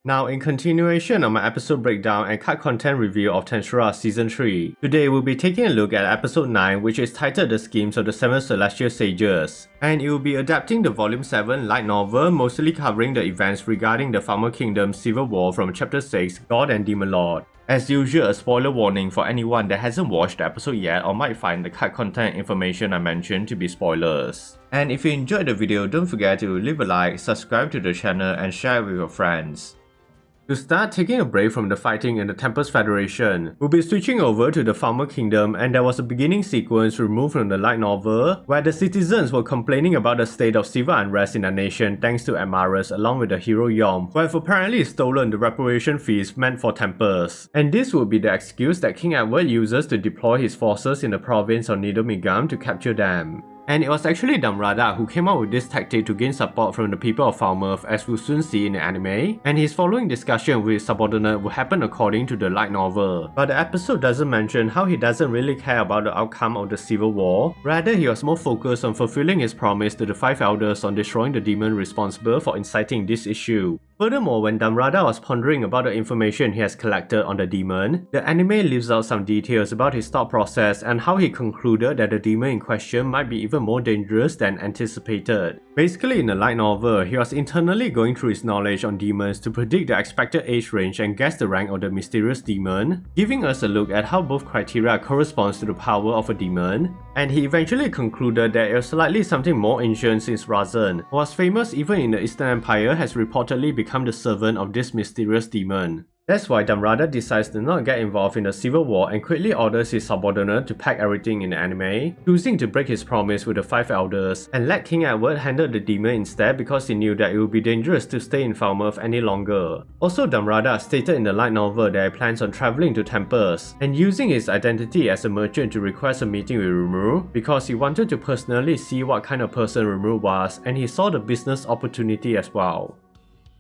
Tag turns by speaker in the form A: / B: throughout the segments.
A: Now, in continuation of my episode breakdown and cut content review of Tensura Season 3, today we'll be taking a look at episode 9, which is titled The Schemes of the Seven Celestial Sages, and it will be adapting the Volume 7 light novel, mostly covering the events regarding the Falmuth Kingdom civil war from Chapter 6, God and Demon Lord. As usual, a spoiler warning for anyone that hasn't watched the episode yet or might find the cut content information I mentioned to be spoilers. And if you enjoyed the video, don't forget to leave a like, subscribe to the channel and share it with your friends. To start taking a break from the fighting in the Tempest Federation, we'll be switching over to the Falmuth Kingdom, and there was a beginning sequence removed from the light novel where the citizens were complaining about the state of civil unrest in their nation thanks to Admirers along with the hero Yom, who have apparently stolen the reparation fees meant for Tempest. And this would be the excuse that King Edward uses to deploy his forces in the province of Nidomigam to capture them. And it was actually Damrada who came up with this tactic to gain support from the people of Falmuth, as we'll soon see in the anime, and his following discussion with his subordinate will happen according to the light novel. But the episode doesn't mention how he doesn't really care about the outcome of the civil war, rather he was more focused on fulfilling his promise to the five elders on destroying the demon responsible for inciting this issue. Furthermore, when Damrada was pondering about the information he has collected on the demon, the anime leaves out some details about his thought process and how he concluded that the demon in question might be even more dangerous than anticipated. Basically, in the light novel, he was internally going through his knowledge on demons to predict the expected age range and guess the rank of the mysterious demon, giving us a look at how both criteria corresponds to the power of a demon, and he eventually concluded that it was likely something more ancient, since Razan, who was famous even in the Eastern Empire, has reportedly become the servant of this mysterious demon. That's why Damrada decides to not get involved in the civil war and quickly orders his subordinate to pack everything in the anime, choosing to break his promise with the five elders and let King Edward handle the demon instead because he knew that it would be dangerous to stay in Falmuth any longer. Also, Damrada stated in the light novel that he plans on traveling to Tempest and using his identity as a merchant to request a meeting with Rimuru because he wanted to personally see what kind of person Rimuru was, and he saw the business opportunity as well.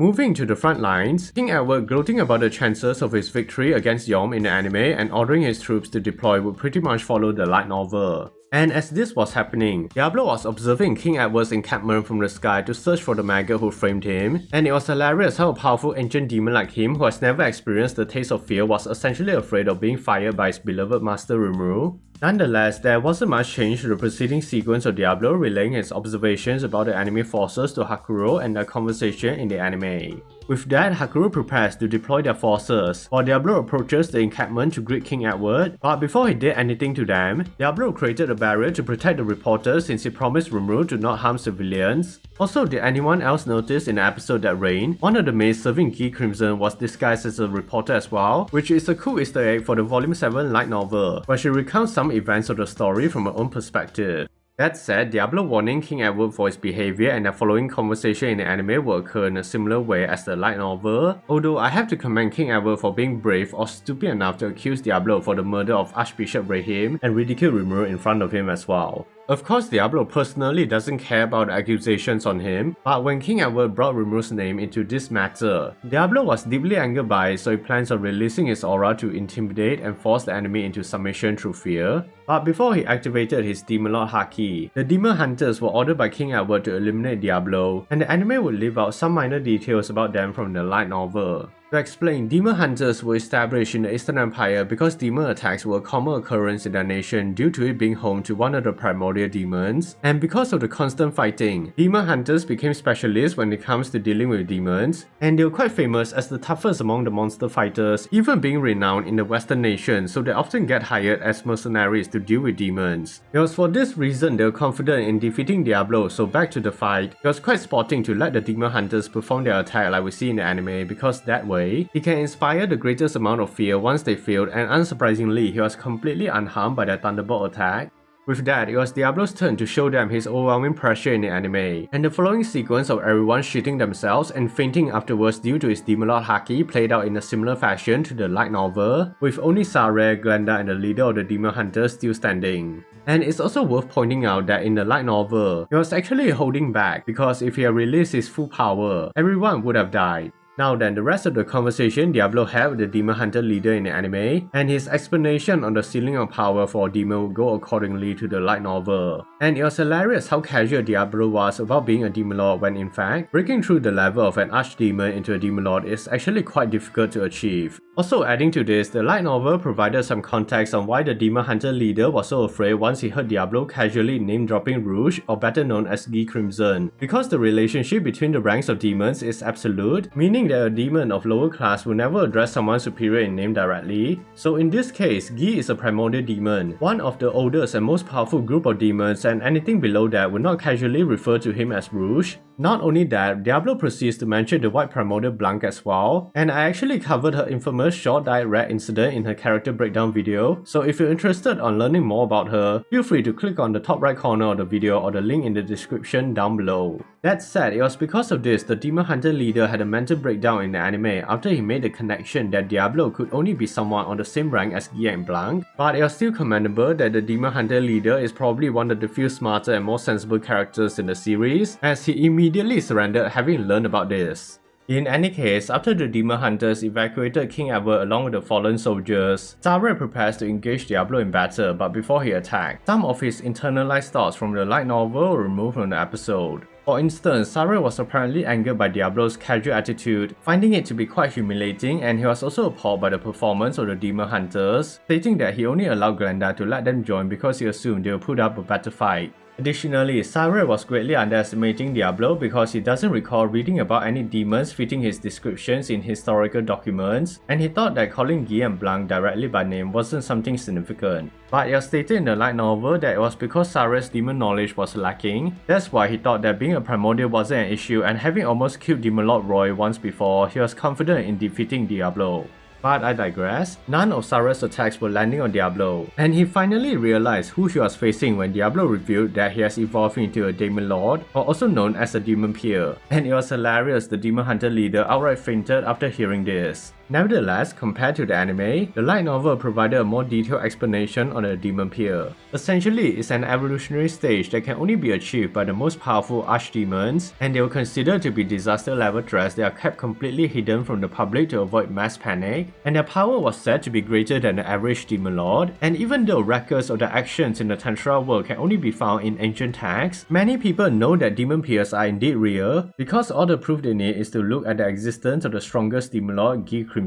A: Moving to the front lines, King Edward gloating about the chances of his victory against Yom in the anime and ordering his troops to deploy would pretty much follow the light novel. And as this was happening, Diablo was observing King Edward's encampment from the sky to search for the maggot who framed him, and it was hilarious how a powerful ancient demon like him who has never experienced the taste of fear was essentially afraid of being fired by his beloved master Rimuru. Nonetheless, there wasn't much change to the preceding sequence of Diablo relaying his observations about the enemy forces to Hakuro and their conversation in the anime. With that, Hakuro prepares to deploy their forces, while Diablo approaches the encampment to greet King Edward, but before he did anything to them, Diablo created a barrier to protect the reporters since he promised Rimuru to not harm civilians. Also, did anyone else notice in the episode that Rain, one of the maids serving Ghee Crimson, was disguised as a reporter as well, which is a cool easter egg for the Volume 7 light novel, where she recounts some events of the story from her own perspective. That said, Diablo warning King Edward for his behavior and the following conversation in the anime will occur in a similar way as the light novel, although I have to commend King Edward for being brave or stupid enough to accuse Diablo for the murder of Archbishop Rahim and ridicule Rimuru in front of him as well. Of course, Diablo personally doesn't care about the accusations on him, but when King Edward brought Rimuru's name into this matter, Diablo was deeply angered by it, so he plans on releasing his aura to intimidate and force the enemy into submission through fear. But before he activated his Demon Lord Haki, the Demon Hunters were ordered by King Edward to eliminate Diablo, and the anime would leave out some minor details about them from the light novel. To explain, Demon Hunters were established in the Eastern Empire because demon attacks were a common occurrence in their nation due to it being home to one of the Primordial demons, and because of the constant fighting, Demon Hunters became specialists when it comes to dealing with demons, and they were quite famous as the toughest among the monster fighters, even being renowned in the Western nations, so they often get hired as mercenaries to deal with demons. It was for this reason they were confident in defeating Diablo, so back to the fight, it was quite sporting to let the Demon Hunters perform their attack like we see in the anime, because that way, he can inspire the greatest amount of fear once they failed, and unsurprisingly, he was completely unharmed by their Thunderbolt attack. With that, it was Diablo's turn to show them his overwhelming pressure in the anime, and the following sequence of everyone shitting themselves and fainting afterwards due to his Demon Lord Haki played out in a similar fashion to the light novel, with only Sare, Glenda and the leader of the Demon Hunters still standing. And it's also worth pointing out that in the light novel, he was actually holding back because if he had released his full power, everyone would have died. Now then, the rest of the conversation Diablo had with the Demon Hunter leader in the anime, and his explanation on the ceiling of power for a demon will go accordingly to the light novel. And it was hilarious how casual Diablo was about being a demon lord when in fact, breaking through the level of an archdemon into a demon lord is actually quite difficult to achieve. Also adding to this, the light novel provided some context on why the Demon Hunter leader was so afraid once he heard Diablo casually name-dropping Rouge, or better known as Guy Crimson, because the relationship between the ranks of demons is absolute, meaning that a demon of lower class will never address someone superior in name directly. So in this case, Guy is a primordial demon, one of the oldest and most powerful group of demons, and anything below that would not casually refer to him as Rouge. Not only that, Diablo proceeds to mention the white primordial Blanc as well, and I actually covered her infamous short-dyed rat incident in her character breakdown video, so if you're interested on learning more about her, feel free to click on the top right corner of the video or the link in the description down below. That said, it was because of this the Demon Hunter leader had a mental breakdown in the anime after he made the connection that Diablo could only be someone on the same rank as Guy and Blanc, but it was still commendable that the Demon Hunter leader is probably one of the few smarter and more sensible characters in the series, as he immediately surrendered having learned about this. In any case, after the Demon Hunters evacuated King Edward along with the fallen soldiers, Sarah prepares to engage Diablo in battle, but before he attacks, some of his internalized thoughts from the light novel were removed from the episode. For instance, Sarah was apparently angered by Diablo's casual attitude, finding it to be quite humiliating, and he was also appalled by the performance of the Demon Hunters, stating that he only allowed Glenda to let them join because he assumed they would put up a better fight. Additionally, Sarah was greatly underestimating Diablo because he doesn't recall reading about any demons fitting his descriptions in historical documents, and he thought that calling Guy and Blanc directly by name wasn't something significant. But it was stated in the light novel that it was because Sarah's demon knowledge was lacking. That's why he thought that being a primordial wasn't an issue, and having almost killed Demon Lord Roy once before, he was confident in defeating Diablo. But I digress, none of Sarah's attacks were landing on Diablo, and he finally realized who he was facing when Diablo revealed that he has evolved into a Demon Lord, or also known as a Demon Peer. And it was hilarious the Demon Hunter leader outright fainted after hearing this. Nevertheless, compared to the anime, the light novel provided a more detailed explanation on the Demon Peer. Essentially, it's an evolutionary stage that can only be achieved by the most powerful archdemons, and they were considered to be disaster level threats that are kept completely hidden from the public to avoid mass panic, and their power was said to be greater than the average Demon Lord. And even though records of their actions in the Tensura World can only be found in ancient texts, many people know that Demon Peers are indeed real, because all the proof they need is to look at the existence of the strongest Demon Lord, Guy Crimson.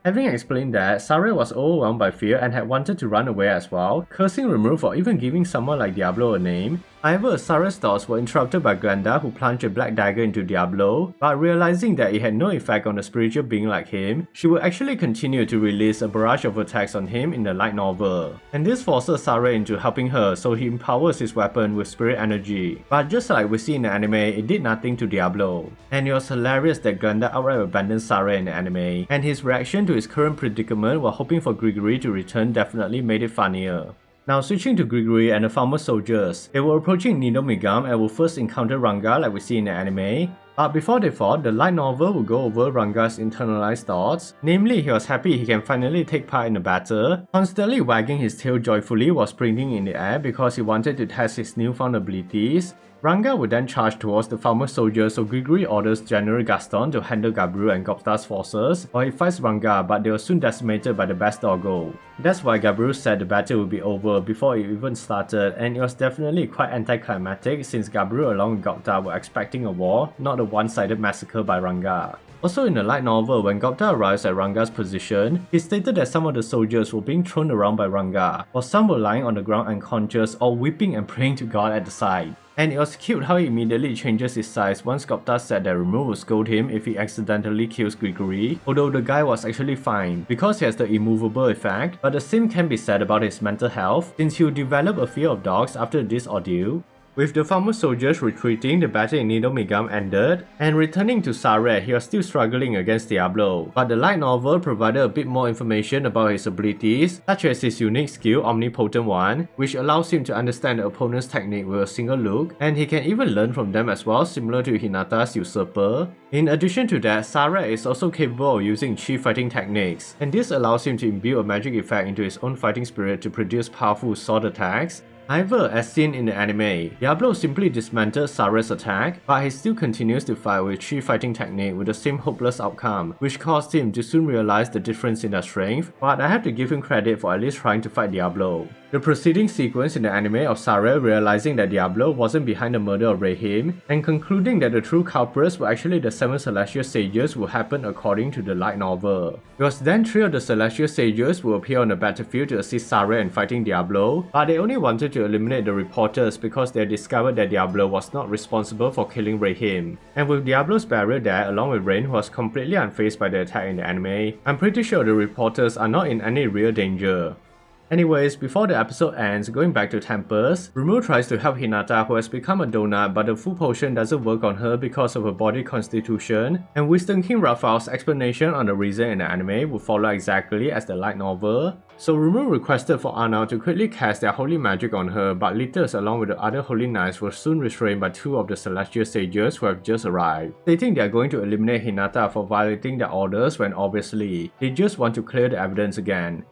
A: Having explained that, Sarah was overwhelmed by fear and had wanted to run away as well, cursing Remove for even giving someone like Diablo a name. However, Sarah's thoughts were interrupted by Glenda, who plunged a black dagger into Diablo, but realizing that it had no effect on a spiritual being like him, she would actually continue to release a barrage of attacks on him in the light novel. And this forces Sarah into helping her, so he empowers his weapon with spirit energy. But just like we see in the anime, it did nothing to Diablo. And it was hilarious that Glenda outright abandoned Sarah in the anime, and his reaction to his current predicament while hoping for Gregory to return definitely made it funnier. Now switching to Gregory and the Falmuth soldiers, they were approaching Nidomigam and will first encounter Ranga like we see in the anime. But before they fought, the light novel will go over Ranga's internalized thoughts. Namely, he was happy he can finally take part in the battle, constantly wagging his tail joyfully while sprinting in the air because he wanted to test his newfound abilities. Ranga would then charge towards the Falmuth soldiers, so Gregory orders General Gaston to handle Gabriel and Gopstar's forces, or he fights Ranga, but they were soon decimated by the best doggo. That's why Gabriel said the battle would be over before it even started, and it was definitely quite anticlimactic since Gabriel along with Goptar were expecting a war, not a one-sided massacre by Ranga. Also in the light novel, when Goptar arrives at Ranga's position, he stated that some of the soldiers were being thrown around by Ranga, while some were lying on the ground unconscious or weeping and praying to God at the side. And it was cute how he immediately changes his size once Goptar said that Remove will scold him if he accidentally kills Gregory, although the guy was actually fine because he has the immovable effect, but the same can be said about his mental health since he'll develop a fear of dogs after this ordeal. With the Falmuth soldiers retreating, the battle in Nidomigam ended, and returning to Sarah, he was still struggling against Diablo, but the light novel provided a bit more information about his abilities, such as his unique skill Omnipotent One, which allows him to understand the opponent's technique with a single look, and he can even learn from them as well, similar to Hinata's Usurper. In addition to that, Sarah is also capable of using chi fighting techniques, and this allows him to imbue a magic effect into his own fighting spirit to produce powerful sword attacks. However, as seen in the anime, Diablo simply dismantled Sare's attack, but he still continues to fight with Chi fighting technique with the same hopeless outcome, which caused him to soon realize the difference in their strength, but I have to give him credit for at least trying to fight Diablo. The preceding sequence in the anime of Sare realizing that Diablo wasn't behind the murder of Rahim, and concluding that the true culprits were actually the 7 Celestial Sages will happen according to the light novel. Because then 3 of the Celestial Sages will appear on the battlefield to assist Sare in fighting Diablo, but they only wanted to eliminate the reporters because they discovered that Diablo was not responsible for killing Rahim. And with Diablo's barrier there along with Rain who was completely unfazed by the attack in the anime, I'm pretty sure the reporters are not in any real danger. Anyways, before the episode ends, going back to Tempest, Rumul tries to help Hinata who has become a donut but the full potion doesn't work on her because of her body constitution, and Wisdom King Raphael's explanation on the reason in the anime will follow exactly as the light novel. So Rumul requested for Arnau to quickly cast their holy magic on her, but Litters along with the other holy knights were soon restrained by 2 of the Celestial Sages who have just arrived, stating they are going to eliminate Hinata for violating their orders when obviously they just want to clear the evidence again.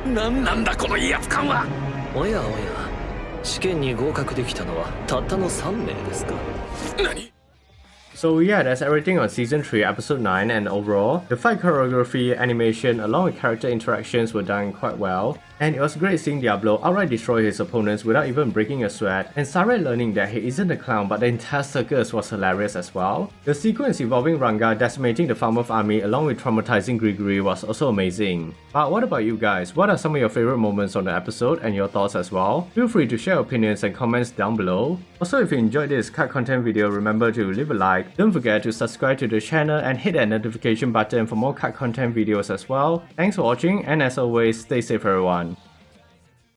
B: なんだこの威圧感は。おやおや、試験に合格できたのはたったの3名ですか。何？
A: So yeah, that's everything on Season 3, Episode 9, and overall, the fight choreography, animation, along with character interactions were done quite well, and it was great seeing Diablo outright destroy his opponents without even breaking a sweat, and Sare learning that he isn't a clown but the entire circus was hilarious as well. The sequence involving Ranga decimating the Falmuth army along with traumatizing Grigory was also amazing. But what about you guys? What are some of your favorite moments on the episode and your thoughts as well? Feel free to share opinions and comments down below. Also, if you enjoyed this cut content video, remember to leave a like, don't forget to subscribe to the channel and hit that notification button for more cut content videos as well. Thanks for watching, and as always, stay safe everyone.